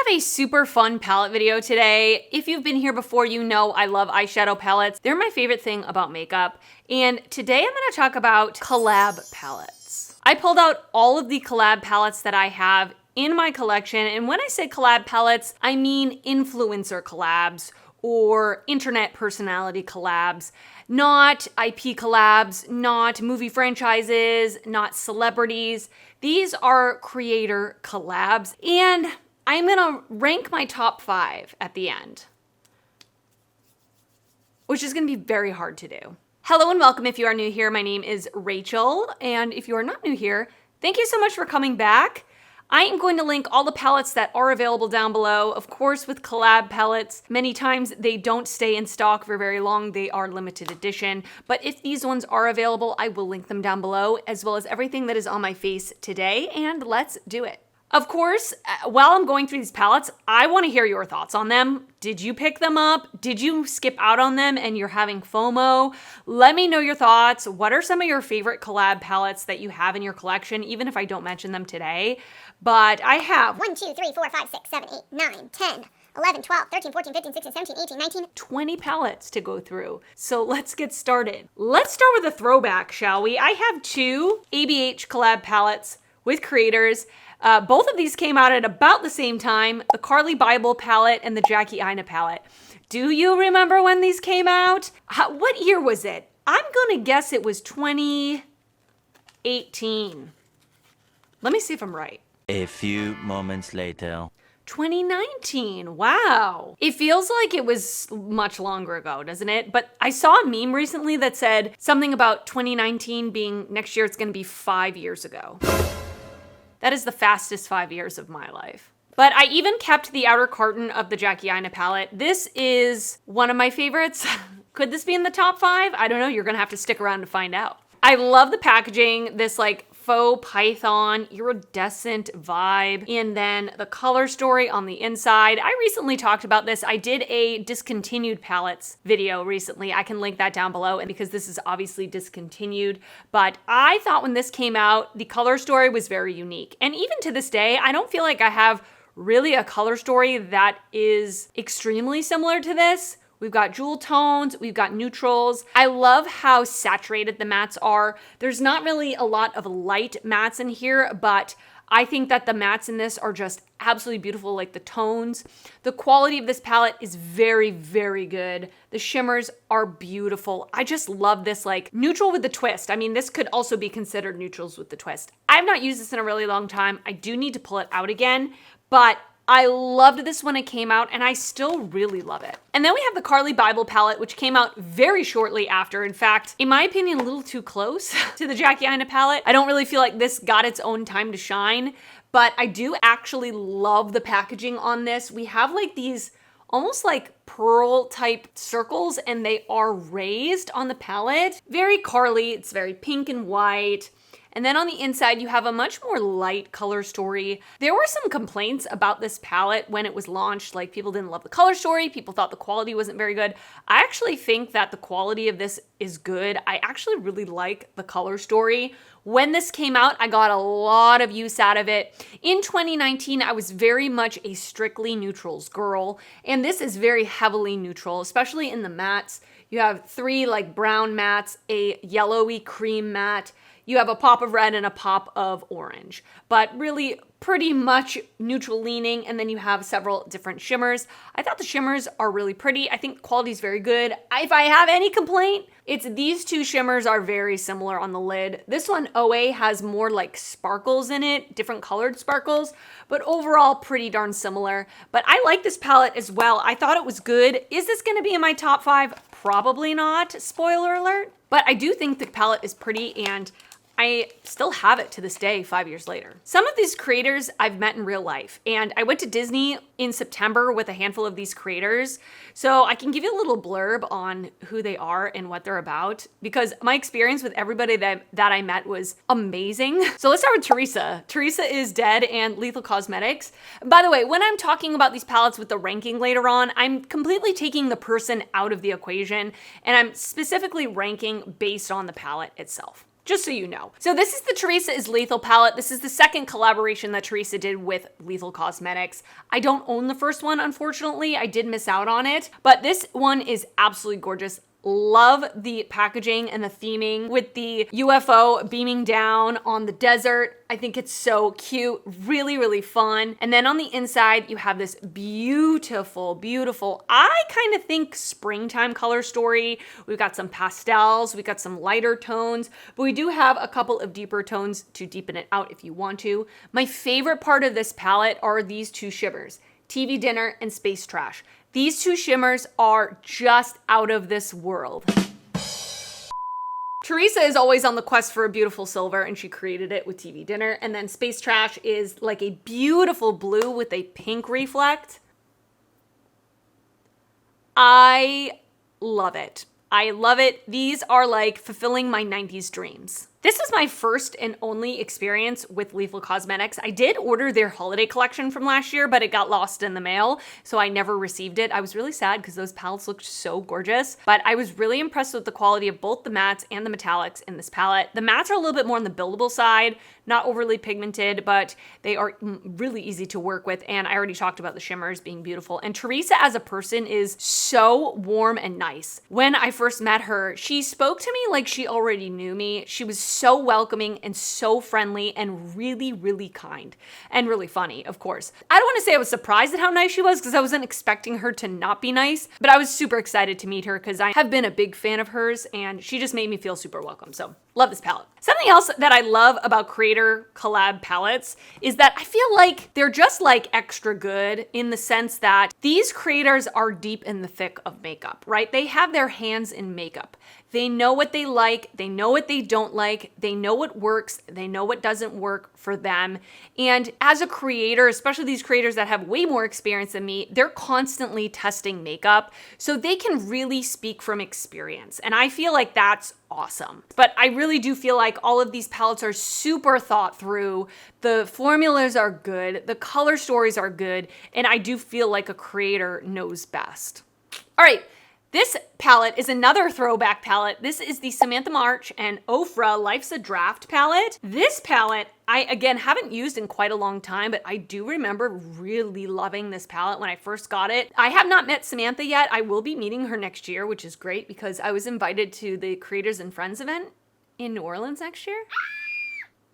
have a super fun palette video today. If you've been here before, you know I love eyeshadow palettes. They're my favorite thing about makeup. And today I'm gonna talk about COLLAB palettes. I pulled out all of the COLLAB palettes that I have in my collection. And when I say COLLAB palettes, I mean influencer collabs or internet personality collabs, not IP collabs, not movie franchises, not celebrities. These are creator collabs. And I'm gonna rank my top 5 at the end, which is gonna be very hard to do. Hello and welcome if you are new here. My name is Rachel, and if you are not new here, thank you so much for coming back. I am going to link all the palettes that are available down below. Of course, with COLLAB palettes, many times they don't stay in stock for very long. They are limited edition. But if these ones are available, I will link them down below, as well as everything that is on my face today. And let's do it. Of course, while I'm going through these palettes, I want to hear your thoughts on them. Did you pick them up? Did you skip out on them and you're having FOMO? Let me know your thoughts. What are some of your favorite COLLAB palettes that you have in your collection, even if I don't mention them today? But I have 1, 2, 3, 4, 5, 6, 7, 8, 9, 10, 11, 12, 13, 14, 15, 16, 17, 18, 19, 20 palettes to go through. So let's get started. Let's start with a throwback, shall we? I have 2 ABH collab palettes with creators. Both of these came out at about the same time, the Carly Bible palette and the Jackie Aina palette. Do you remember when these came out? What year was it? I'm gonna guess it was 2018. Let me see if I'm right. A few moments later. 2019, wow. It feels like it was much longer ago, doesn't it? But I saw a meme recently that said something about 2019 being next year, it's gonna be 5 years ago. That is the fastest 5 years of my life. But I even kept the outer carton of the Jackie Aina palette. This is one of my favorites. Could this be in the top 5? I don't know, you're gonna have to stick around to find out. I love the packaging, this like faux python, iridescent vibe, and then the color story on the inside. I recently talked about this. I did a discontinued palettes video recently. I can link that down below, and because this is obviously discontinued, but I thought when this came out, the color story was very unique. And even to this day, I don't feel like I have really a color story that is extremely similar to this. We've got jewel tones, we've got neutrals. I love how saturated the mattes are. There's not really a lot of light mattes in here, but I think that the mattes in this are just absolutely beautiful, like the tones. The quality of this palette is very, very good. The shimmers are beautiful. I just love this like neutral with the twist. I mean, this could also be considered neutrals with the twist. I've not used this in a really long time. I do need to pull it out again, but I loved this when it came out, and I still really love it. And then we have the Carly Bible palette, which came out very shortly after. In fact, in my opinion, a little too close to the Jackie Aina palette. I don't really feel like this got its own time to shine, but I do actually love the packaging on this. We have like these almost like pearl type circles, and they are raised on the palette. Very Carly, it's very pink and white. And then on the inside, you have a much more light color story. There were some complaints about this palette when it was launched. Like, people didn't love the color story. People thought the quality wasn't very good. I actually think that the quality of this is good. I actually really like the color story. When this came out, I got a lot of use out of it. In 2019, I was very much a strictly neutrals girl. And this is very heavily neutral, especially in the mattes. You have 3 like brown mattes, a yellowy cream matte. You have a pop of red and a pop of orange, but really pretty much neutral leaning. And then you have several different shimmers. I thought the shimmers are really pretty. I think the quality is very good. If I have any complaint, it's these 2 shimmers are very similar on the lid. This one, OA, has more like sparkles in it, different colored sparkles, but overall pretty darn similar. But I like this palette as well. I thought it was good. Is this gonna be in my top 5? Probably not, spoiler alert. But I do think the palette is pretty, and I still have it to this day, 5 years later. Some of these creators I've met in real life, and I went to Disney in September with a handful of these creators, so I can give you a little blurb on who they are and what they're about, because my experience with everybody that I met was amazing. So let's start with Theresa. Theresa is Dead and Lethal Cosmetics. By the way, when I'm talking about these palettes with the ranking later on, I'm completely taking the person out of the equation, and I'm specifically ranking based on the palette itself. just so you know. So this is the Theresa is Lethal palette. This is the second collaboration that Theresa did with Lethal Cosmetics. I don't own the first one, unfortunately. I did miss out on it, but this one is absolutely gorgeous. Love the packaging and the theming with the UFO beaming down on the desert. I think it's so cute, really, really fun. And then on the inside, you have this beautiful, beautiful, I kind of think springtime color story. We've got some pastels, we've got some lighter tones, but we do have a couple of deeper tones to deepen it out if you want to. My favorite part of this palette are these two shimmers, TV Dinner and Space Trash. These two shimmers are just out of this world. Theresa is always on the quest for a beautiful silver, and she created it with TV Dinner. And then Space Trash is like a beautiful blue with a pink reflect. I love it. I love it. These are like fulfilling my 90s dreams. This was my first and only experience with Lethal Cosmetics. I did order their holiday collection from last year, but it got lost in the mail, so I never received it. I was really sad because those palettes looked so gorgeous, but I was really impressed with the quality of both the mattes and the metallics in this palette. The mattes are a little bit more on the buildable side, not overly pigmented, but they are really easy to work with, and I already talked about the shimmers being beautiful. And Theresa as a person is so warm and nice. When I first met her, she spoke to me like she already knew me. She was so welcoming and so friendly and really, really kind and really funny, of course. I don't want to say I was surprised at how nice she was because I wasn't expecting her to not be nice, but I was super excited to meet her because I have been a big fan of hers and she just made me feel super welcome. So love this palette. Something else that I love about creator collab palettes is that I feel like they're just like extra good in the sense that these creators are deep in the thick of makeup, right? They have their hands in makeup. They know what they like, they know what they don't like, they know what works, they know what doesn't work for them. And as a creator, especially these creators that have way more experience than me, they're constantly testing makeup, so they can really speak from experience. And I feel like that's awesome. But I really do feel like all of these palettes are super thought through. The formulas are good, the color stories are good, and I do feel like a creator knows best. All right. This palette is another throwback palette. This is the Samantha March and Ofra Life's a Draft palette. This palette, I again haven't used in quite a long time, but I do remember really loving this palette when I first got it. I have not met Samantha yet. I will be meeting her next year, which is great because I was invited to the Creators and Friends event in New Orleans next year.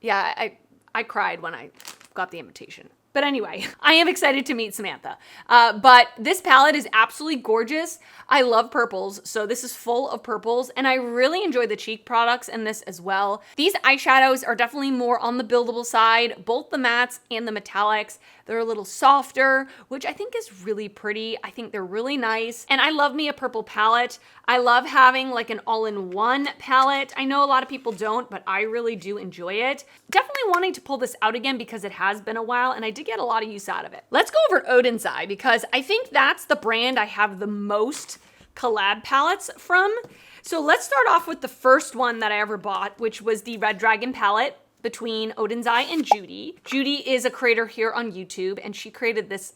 Yeah, I cried when I got the invitation. But anyway, I am excited to meet Samantha. But this palette is absolutely gorgeous. I love purples, so this is full of purples, and I really enjoy the cheek products in this as well. These eyeshadows are definitely more on the buildable side, both the mattes and the metallics. They're a little softer, which I think is really pretty. I think they're really nice, and I love me a purple palette. I love having like an all-in-one palette. I know a lot of people don't, but I really do enjoy it. Definitely wanting to pull this out again because it has been a while, and I did get a lot of use out of it. Let's go over Oden's Eye because I think that's the brand I have the most collab palettes from. So let's start off with the first one that I ever bought, which was the Red Dragon palette between Oden's Eye and Judy. Judy is a creator here on YouTube, and she created this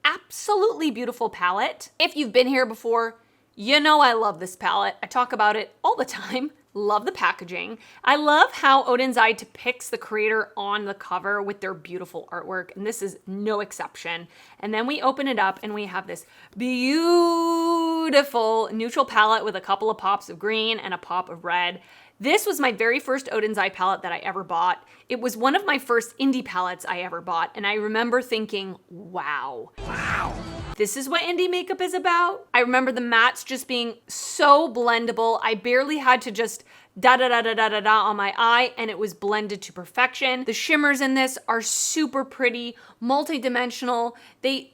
absolutely beautiful palette. If you've been here before, you know I love this palette. I talk about it all the time. Love the packaging. I love how Oden's Eye depicts the creator on the cover with their beautiful artwork, and this is no exception. And then we open it up and we have this beautiful neutral palette with a couple of pops of green and a pop of red. This was my very first Oden's Eye palette that I ever bought. It was one of my first indie palettes I ever bought, and I remember thinking, wow. This is what indie makeup is about. I remember the mattes just being so blendable. I barely had to just da-da-da-da-da-da-da on my eye, and it was blended to perfection. The shimmers in this are super pretty, multi-dimensional. They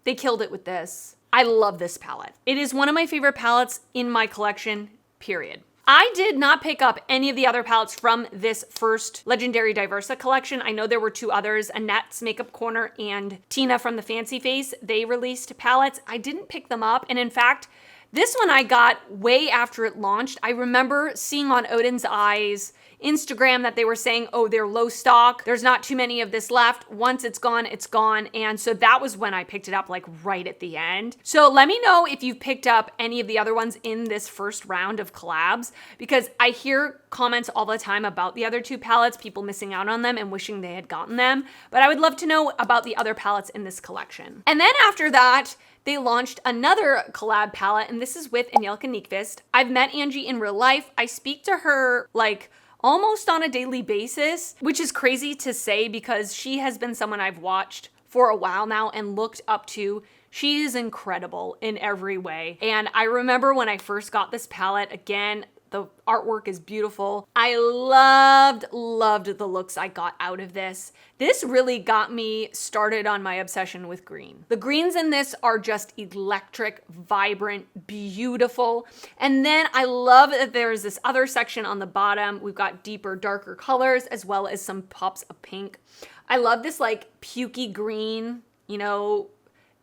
killed it with this. I love this palette. It is one of my favorite palettes in my collection, period. I did not pick up any of the other palettes from this first Legendary Diversa collection. I know there were two others, Annette's Makeup Corner and Tina from the Fancy Face. They released palettes. I didn't pick them up. And in fact, This one I got way after it launched. I remember seeing on Oden's Eyes Instagram that they were saying, oh, they're low stock. There's not too many of this left. Once it's gone, it's gone. And so that was when I picked it up, like right at the end. So let me know if you've picked up any of the other ones in this first round of collabs, because I hear comments all the time about the other two palettes, people missing out on them and wishing they had gotten them. But I would love to know about the other palettes in this collection. And then after that, they launched another collab palette, and this is with Angelica Nyqvist. I've met Angie in real life. I speak to her like almost on a daily basis, which is crazy to say because she has been someone I've watched for a while now and looked up to. She is incredible in every way. And I remember when I first got this palette, again, the artwork is beautiful. I loved the looks I got out of this. This really got me started on my obsession with green. The greens in this are just electric, vibrant, beautiful. And then I love that there's this other section on the bottom. We've got deeper, darker colors as well as some pops of pink. I love this like pukey green, you know,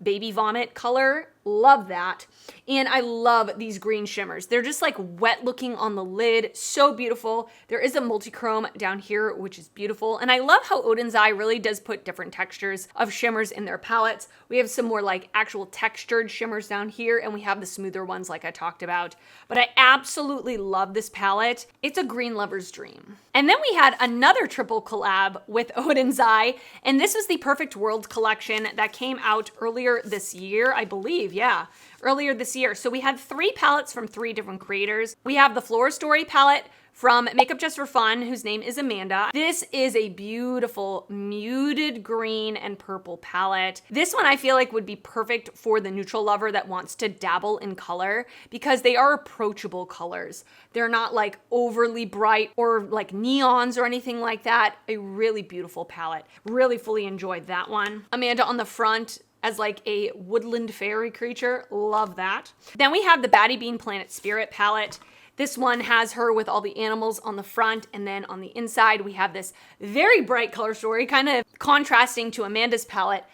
baby vomit color. Love that. And I love these green shimmers. They're just like wet looking on the lid. So beautiful. There is a multi-chrome down here, which is beautiful. And I love how Oden's Eye really does put different textures of shimmers in their palettes. We have some more like actual textured shimmers down here, and we have the smoother ones like I talked about. But I absolutely love this palette. It's a green lover's dream. And then we had another triple collab with Oden's Eye, and this was the Perfect World collection that came out earlier this year, I believe. Yeah, earlier this year. So we had 3 palettes from 3 different creators. We have the Flora Story palette from Makeup Just for Fun, whose name is Amanda. This is a beautiful muted green and purple palette. This one I feel like would be perfect for the neutral lover that wants to dabble in color because they are approachable colors. They're not like overly bright or like neons or anything like that. A really beautiful palette. Really fully enjoyed that one. Amanda on the front as like a woodland fairy creature. Love that. Then we have the Batty Bean Planet Spirit palette. This one has her with all the animals on the front, and then on the inside we have this very bright color story, kind of contrasting to Amanda's palette.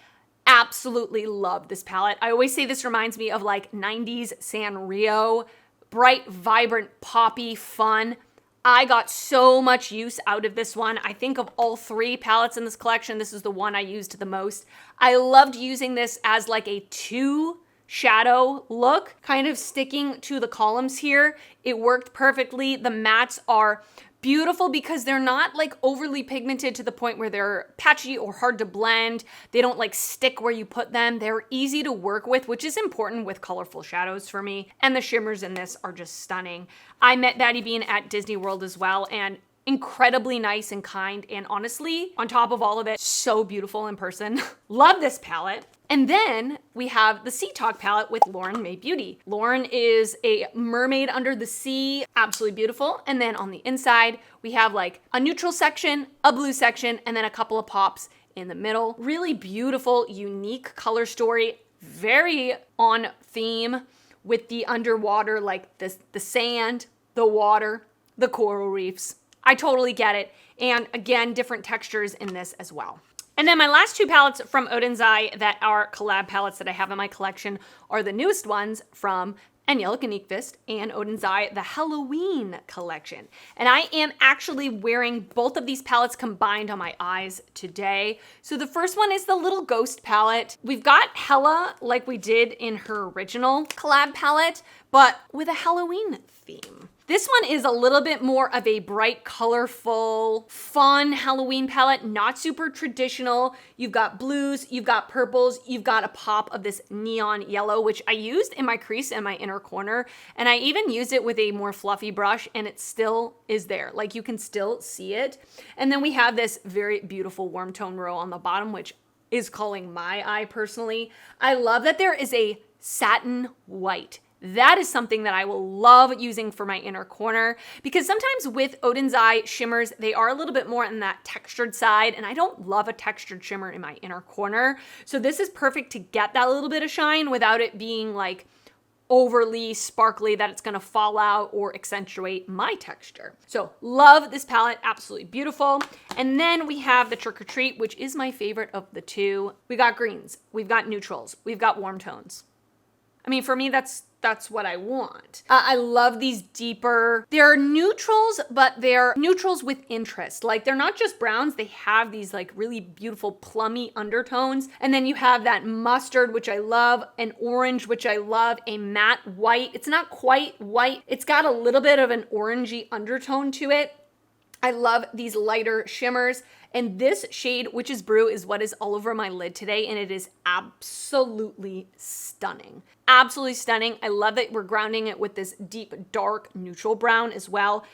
Absolutely love this palette. I always say this reminds me of like 90s Sanrio. Bright, vibrant, poppy, fun. I got so much use out of this one. I think of all 3 palettes in this collection, this is the one I used the most. I loved using this as like a 2 shadow look, kind of sticking to the columns here. It worked perfectly. The mattes are beautiful because they're not like overly pigmented to the point where they're patchy or hard to blend. They don't like stick where you put them. They're easy to work with, which is important with colorful shadows for me. And the shimmers in this are just stunning. I met Batty Bean at Disney World as well, and incredibly nice and kind, and honestly, on top of all of it, so beautiful in person. Love this palette. And then we have the Sea Talk palette with Lauren May Beauty. Lauren is a mermaid under the sea, absolutely beautiful. And then on the inside, we have like a neutral section, a blue section, and then a couple of pops in the middle. Really beautiful, unique color story, very on theme with the underwater, like the sand, the water, the coral reefs. I totally get it. And again, different textures in this as well. And then my last 2 palettes from Oden's Eye that are collab palettes that I have in my collection are the newest ones from Angelica Nyqvist and Oden's Eye, the Halloween collection. And I am actually wearing both of these palettes combined on my eyes today. So the first one is the Little Ghost palette. We've got Hela like we did in her original collab palette, but with a Halloween theme. This one is a little bit more of a bright, colorful, fun Halloween palette, not super traditional. You've got blues, you've got purples, you've got a pop of this neon yellow, which I used in my crease and my inner corner. And I even used it with a more fluffy brush, and it still is there. Like you can still see it. And then we have this very beautiful warm tone row on the bottom, which is calling my eye personally. I love that there is a satin white. That is something that I will love using for my inner corner, because sometimes with Oden's Eye shimmers, they are a little bit more on that textured side, and I don't love a textured shimmer in my inner corner. So this is perfect to get that little bit of shine without it being like overly sparkly that it's gonna fall out or accentuate my texture. So love this palette, absolutely beautiful. And then we have the Trick or Treat, which is my favorite of the 2. We got greens, we've got neutrals, we've got warm tones. I mean, for me, that's what I want. I love these deeper, they're neutrals, but they're neutrals with interest. Like they're not just browns, they have these like really beautiful plummy undertones. And then you have that mustard, which I love, an orange, which I love, a matte white. It's not quite white. It's got a little bit of an orangey undertone to it. I love these lighter shimmers. And this shade, Witch's Brew, is what is all over my lid today. And it is absolutely stunning. Absolutely stunning. I love that we're grounding it with this deep, dark, neutral brown as well.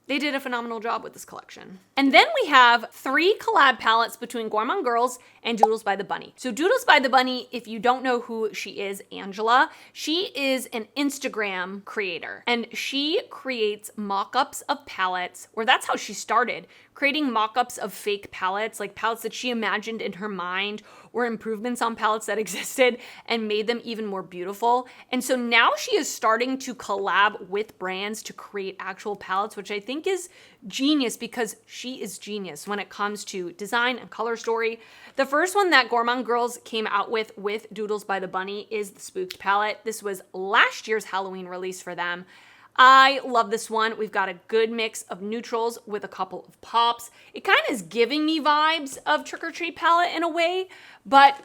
They did a phenomenal job with this collection. And then we have 3 collab palettes between Gourmande Girls and Doodles by the Bunny. So Doodles by the Bunny, if you don't know who she is, Angela, she is an Instagram creator and she creates mock-ups of palettes, or that's how she started, creating mock-ups of fake palettes, like palettes that she imagined in her mind or improvements on palettes that existed and made them even more beautiful. And so now she is starting to collab with brands to create actual palettes, which I think is genius because she is genius when it comes to design and color story. The first one that Gourmande Girls came out with Doodles by the Bunny is the Spooked palette. This was last year's Halloween release for them. I love this one. We've got a good mix of neutrals with a couple of pops. It kind of is giving me vibes of Trick or Treat palette in a way, but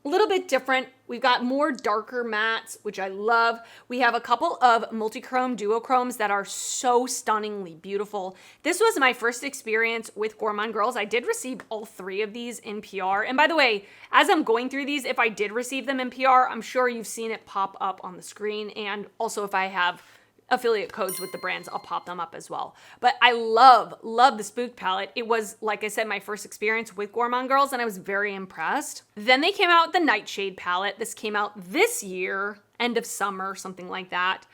a little bit different. We've got more darker mattes, which I love. We have a couple of multi-chrome duochromes that are so stunningly beautiful. This was my first experience with Gourmande Girls. I did receive all 3 of these in PR. And by the way, as I'm going through these, if I did receive them in PR, I'm sure you've seen it pop up on the screen. And also if I have affiliate codes with the brands, I'll pop them up as well. But I love the Spooked palette. It was, like I said, my first experience with Gourmande Girls and I was very impressed. Then they came out with the Nightshade palette. This came out this year, end of summer, something like that.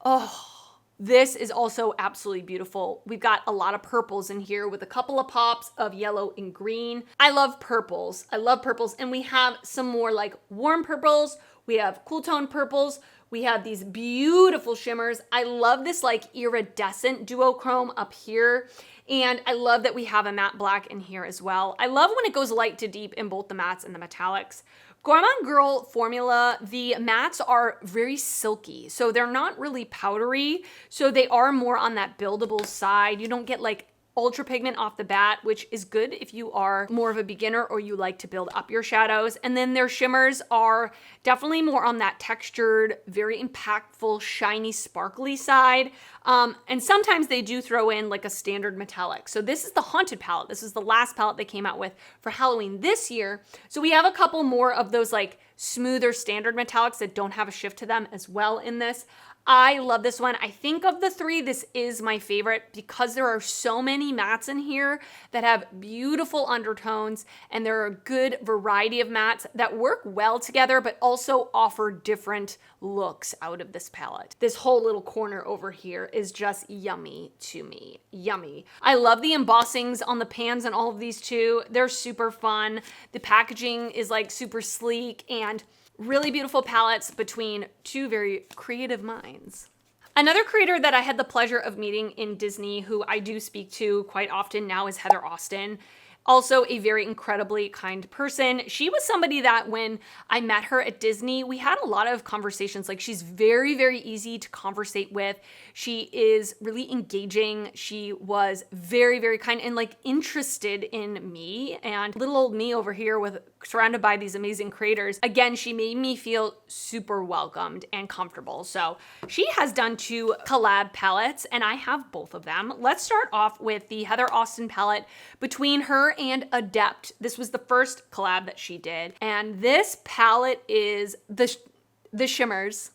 Oh, this is also absolutely beautiful. We've got a lot of purples in here with a couple of pops of yellow and green. I love purples. And we have some more like warm purples. We have cool tone purples. We have these beautiful shimmers. I love this like iridescent duochrome up here. And I love that we have a matte black in here as well. I love when it goes light to deep in both the mattes and the metallics. Gourmande Girl formula, the mattes are very silky. So they're not really powdery. So they are more on that buildable side. You don't get like ultra pigment off the bat, which is good if you are more of a beginner or you like to build up your shadows. And then their shimmers are definitely more on that textured, very impactful, shiny, sparkly side. And sometimes they do throw in like a standard metallic. So this is the Haunted palette. This is the last palette they came out with for Halloween this year. So we have a couple more of those like smoother standard metallics that don't have a shift to them as well in this. I love this one. I think of the 3, this is my favorite because there are so many mattes in here that have beautiful undertones and there are a good variety of mattes that work well together but also offer different looks out of this palette. This whole little corner over here is just yummy to me. Yummy. I love the embossings on the pans and all of these too. They're super fun. The packaging is like super sleek and really beautiful palettes between 2 very creative minds. Another creator that I had the pleasure of meeting in Disney, who I do speak to quite often now, is Heather Austin. Also a very incredibly kind person. She was somebody that when I met her at Disney, we had a lot of conversations. Like she's very, very easy to conversate with. She is really engaging. She was very, very kind and like interested in me and little old me over here with surrounded by these amazing creators. Again, she made me feel super welcomed and comfortable. So she has done 2 collab palettes and I have both of them. Let's start off with the Heather Austin palette between her and Adept. This was the first collab that she did. And this palette is the shimmers.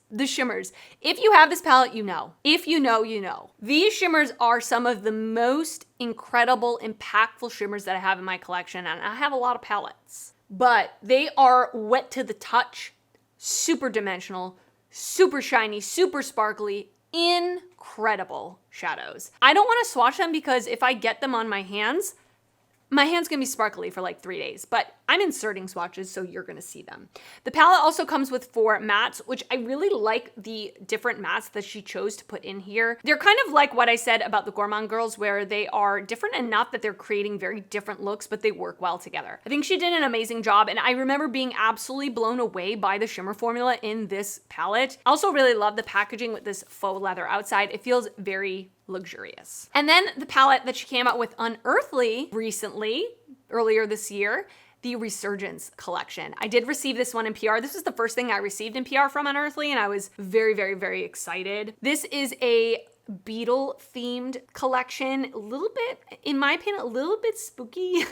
If you have this palette, you know. If you know, you know. These shimmers are some of the most incredible, impactful shimmers that I have in my collection. And I have a lot of palettes, but they are wet to the touch, super dimensional, super shiny, super sparkly, incredible shadows. I don't want to swatch them because if I get them on my hands, My hand's gonna be sparkly for like 3 days, but I'm inserting swatches, so you're gonna see them. The palette also comes with 4 mattes, which I really like the different mattes that she chose to put in here. They're kind of like what I said about the Gourmande girls, where they are different enough that they're creating very different looks, but they work well together. I think she did an amazing job, and I remember being absolutely blown away by the shimmer formula in this palette. I also really love the packaging with this faux leather outside. It feels very luxurious. And then the palette that she came out with Unearthly recently, earlier this year, the Resurgence collection. I did receive this one in PR. This was the first thing I received in PR from Unearthly, and I was very, very, very excited. This is a beetle themed collection, a little bit, in my opinion, a little bit spooky.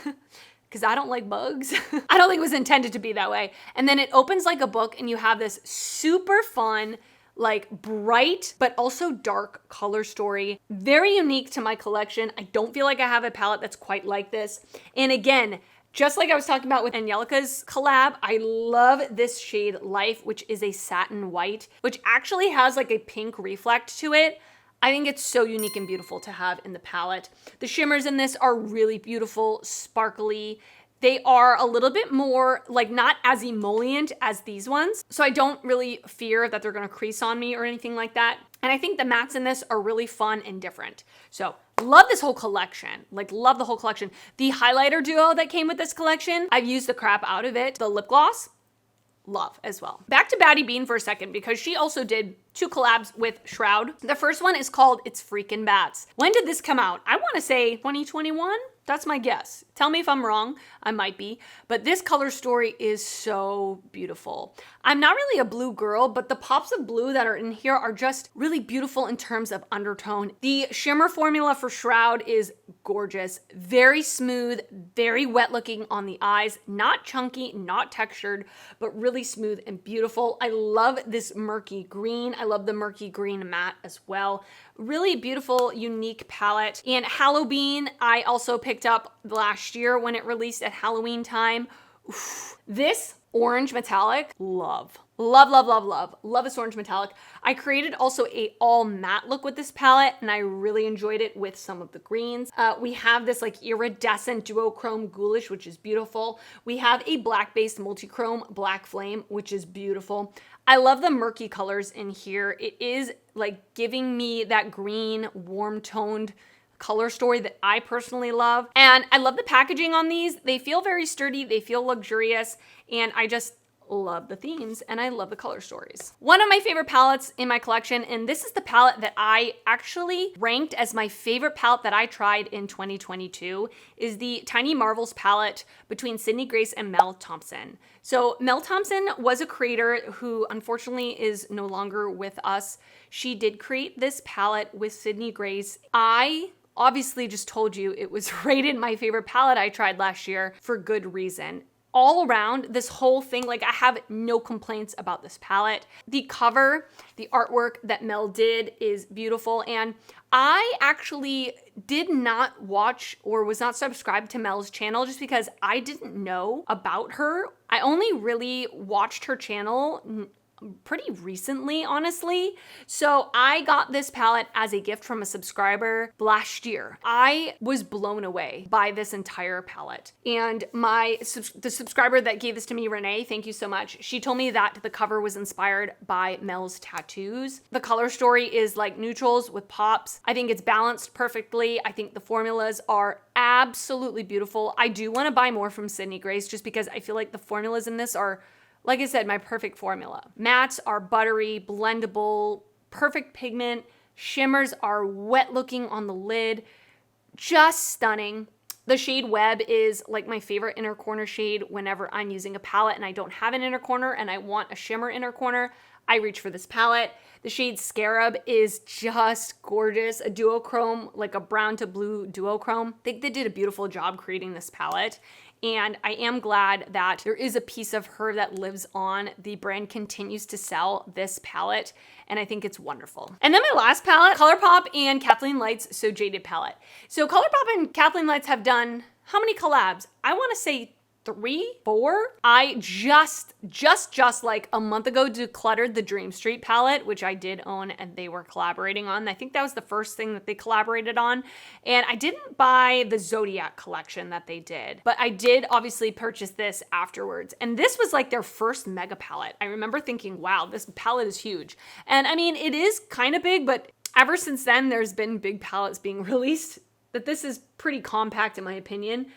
Because I don't like bugs. I don't think it was intended to be that way. And then it opens like a book, and you have this super fun, like bright, but also dark color story. Very unique to my collection. I don't feel like I have a palette that's quite like this. And again, just like I was talking about with Angelica's collab, I love this shade Life, which is a satin white, which actually has like a pink reflect to it. I think it's so unique and beautiful to have in the palette. The shimmers in this are really beautiful, sparkly. They are a little bit more, like, not as emollient as these ones. So I don't really fear that they're gonna crease on me or anything like that. And I think the mattes in this are really fun and different. So love this whole collection, like love the whole collection. The highlighter duo that came with this collection, I've used the crap out of it. The lip gloss, love as well. Back to Baddie Bean for a second, because she also did 2 collabs with Shroud. The first one is called It's Freakin' Bats. When did this come out? I wanna say 2021? That's my guess. Tell me if I'm wrong, I might be. But this color story is so beautiful. I'm not really a blue girl, but the pops of blue that are in here are just really beautiful in terms of undertone. The shimmer formula for Shroud is gorgeous, very smooth, very wet looking on the eyes, not chunky, not textured, but really smooth and beautiful. I love this murky green. I love the murky green matte as well. Really beautiful, unique palette. And Halloween, I also picked up last year when it released at Halloween time. Oof. This orange metallic, love. Love, love, love, love. Love this orange metallic. I created also a all matte look with this palette, and I really enjoyed it with some of the greens. We have this like iridescent duochrome ghoulish, which is beautiful. We have a black-based multi-chrome black flame, which is beautiful. I love the murky colors in here. It is like giving me that green, warm-toned color story that I personally love. And I love the packaging on these. They feel very sturdy, they feel luxurious, and I just love the themes and I love the color stories. One of my favorite palettes in my collection, and this is the palette that I actually ranked as my favorite palette that I tried in 2022, is the Tiny Marvels palette between Sydney Grace and Mel Thompson. So Mel Thompson was a creator who unfortunately is no longer with us. She did create this palette with Sydney Grace. I obviously just told you it was rated my favorite palette I tried last year for good reason. All around, this whole thing, like I have no complaints about this palette. The cover, the artwork that Mel did is beautiful, and I actually did not watch or was not subscribed to Mel's channel just because I didn't know about her. I only really watched her channel pretty recently, honestly. So I got this palette as a gift from a subscriber last year. I was blown away by this entire palette. And the subscriber that gave this to me, Renee, thank you so much. She told me that the cover was inspired by Mel's tattoos. The color story is like neutrals with pops. I think it's balanced perfectly. I think the formulas are absolutely beautiful. I do want to buy more from Sydney Grace just because I feel like the formulas in this are, like I said, my perfect formula. Mattes are buttery, blendable, perfect pigment. Shimmers are wet looking on the lid. Just stunning. The shade Web is like my favorite inner corner shade whenever I'm using a palette and I don't have an inner corner and I want a shimmer inner corner. I reach for this palette. The shade Scarab is just gorgeous. A duochrome, like a brown to blue duochrome. I think they did a beautiful job creating this palette. And I am glad that there is a piece of her that lives on. The brand continues to sell this palette, and I think it's wonderful. And then my last palette, ColourPop and Kathleen Light's So Jaded palette. So ColourPop and Kathleen Lights have done how many collabs? I want to say 3, 4. I just like a month ago decluttered the Dream Street palette, which I did own and they were collaborating on. I think that was the first thing that they collaborated on. And I didn't buy the Zodiac collection that they did, but I did obviously purchase this afterwards. And this was like their first mega palette. I remember thinking, wow, this palette is huge. And I mean, it is kind of big, but ever since then, there's been big palettes being released. That this is pretty compact in my opinion.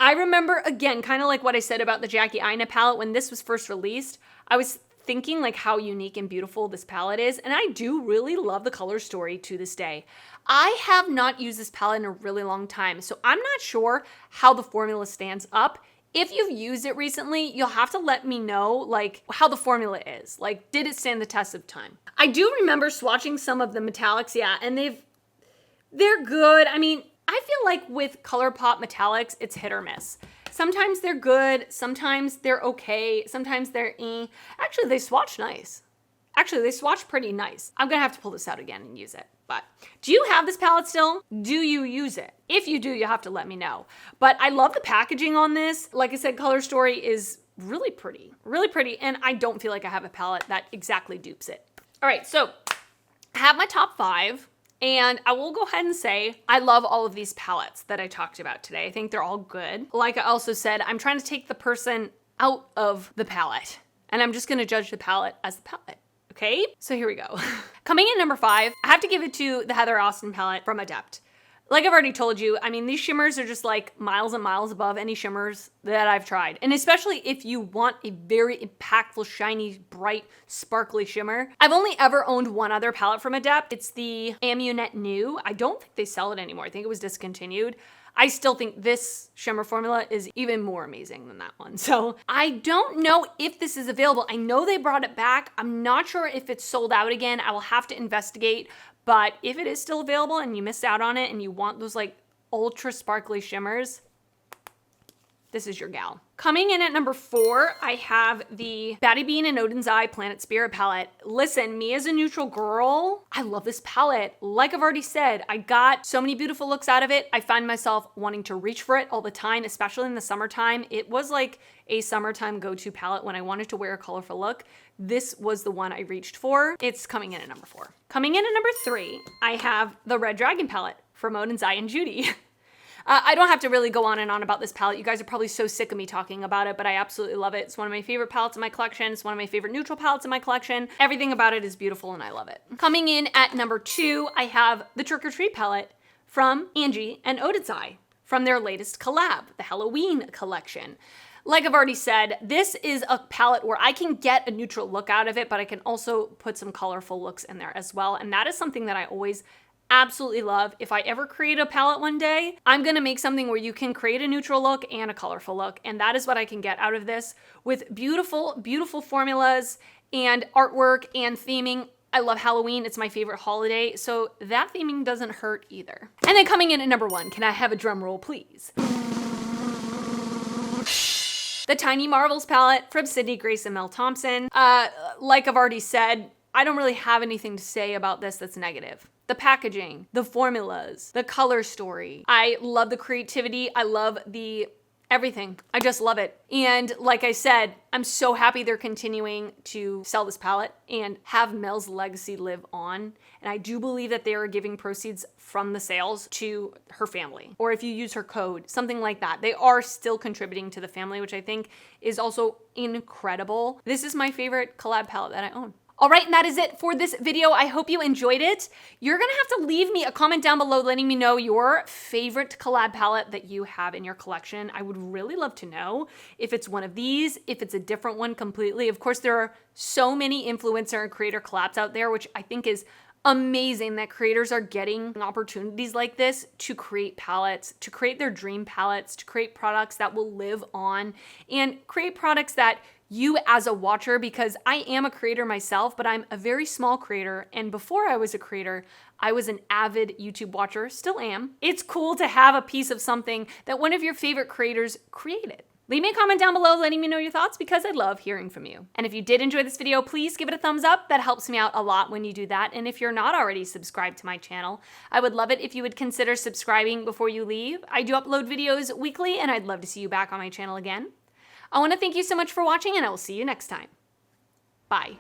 I remember, again, kind of like what I said about the Jackie Aina palette, when this was first released, I was thinking like how unique and beautiful this palette is, and I do really love the color story to this day. I have not used this palette in a really long time, so I'm not sure how the formula stands up. If you've used it recently, you'll have to let me know like how the formula is. Like, did it stand the test of time? I do remember swatching some of the metallics, yeah, and they're good. I mean, I feel like with ColourPop metallics, it's hit or miss. Sometimes they're good, sometimes they're okay, sometimes they're Actually, they swatch nice. Actually, they swatch pretty nice. I'm gonna have to pull this out again and use it. But do you have this palette still? Do you use it? If you do, you have to let me know. But I love the packaging on this. Like I said, color story is really pretty, and I don't feel like I have a palette that exactly dupes it. All right, so I have my top 5. And I will go ahead and say, I love all of these palettes that I talked about today. I think they're all good. Like I also said, I'm trying to take the person out of the palette. And I'm just gonna judge the palette as the palette, okay? So here we go. Coming in number 5, I have to give it to the Heather Austin palette from Adept. Like I've already told you, I mean, these shimmers are just like miles and miles above any shimmers that I've tried. And especially if you want a very impactful, shiny, bright, sparkly shimmer. I've only ever owned one other palette from Adept. It's the Amunet New. I don't think they sell it anymore. I think it was discontinued. I still think this shimmer formula is even more amazing than that one. So I don't know if this is available. I know they brought it back. I'm not sure if it's sold out again. I will have to investigate. But if it is still available and you missed out on it and you want those like ultra sparkly shimmers, this is your gal. Coming in at number 4, I have the Batty Bean and Oden's Eye Planet Spirit palette. Listen, me as a neutral girl, I love this palette. Like I've already said, I got so many beautiful looks out of it. I find myself wanting to reach for it all the time, especially in the summertime. It was like a summertime go-to palette when I wanted to wear a colorful look. This was the one I reached for. It's coming in at number 4. Coming in at number 3, I have the Red Dragon palette from Oden's Eye and Judy. I don't have to really go on and on about this palette. You guys are probably so sick of me talking about it, but I absolutely love it. It's one of my favorite palettes in my collection. It's one of my favorite neutral palettes in my collection. Everything about it is beautiful and I love it. Coming in at number 2, I have the Trick or Treat palette from Angie and Oden's Eye from their latest collab, the Halloween collection. Like I've already said, this is a palette where I can get a neutral look out of it, but I can also put some colorful looks in there as well. And that is something that I always absolutely love. If I ever create a palette one day, I'm gonna make something where you can create a neutral look and a colorful look. And that is what I can get out of this with beautiful, beautiful formulas and artwork and theming. I love Halloween, it's my favorite holiday, so that theming doesn't hurt either. And then coming in at number 1, can I have a drum roll, please? The Tiny Marvels palette from Sydney Grace and Mel Thompson. Like I've already said, I don't really have anything to say about this that's negative. The packaging, the formulas, the color story. I love the creativity. I love the everything. I just love it. And like I said, I'm so happy they're continuing to sell this palette and have Mel's legacy live on. And I do believe that they are giving proceeds from the sales to her family. Or if you use her code, something like that. They are still contributing to the family, which I think is also incredible. This is my favorite collab palette that I own. All right, and that is it for this video. I hope you enjoyed it. You're gonna have to leave me a comment down below letting me know your favorite collab palette that you have in your collection. I would really love to know if it's one of these, if it's a different one completely. Of course, there are so many influencer and creator collabs out there, which I think is amazing that creators are getting opportunities like this to create palettes, to create their dream palettes, to create products that will live on, and create products that you as a watcher, because I am a creator myself, but I'm a very small creator. And before I was a creator, I was an avid YouTube watcher, still am. It's cool to have a piece of something that one of your favorite creators created. Leave me a comment down below letting me know your thoughts because I love hearing from you. And if you did enjoy this video, please give it a thumbs up. That helps me out a lot when you do that. And if you're not already subscribed to my channel, I would love it if you would consider subscribing before you leave. I do upload videos weekly and I'd love to see you back on my channel again. I want to thank you so much for watching, and I will see you next time. Bye.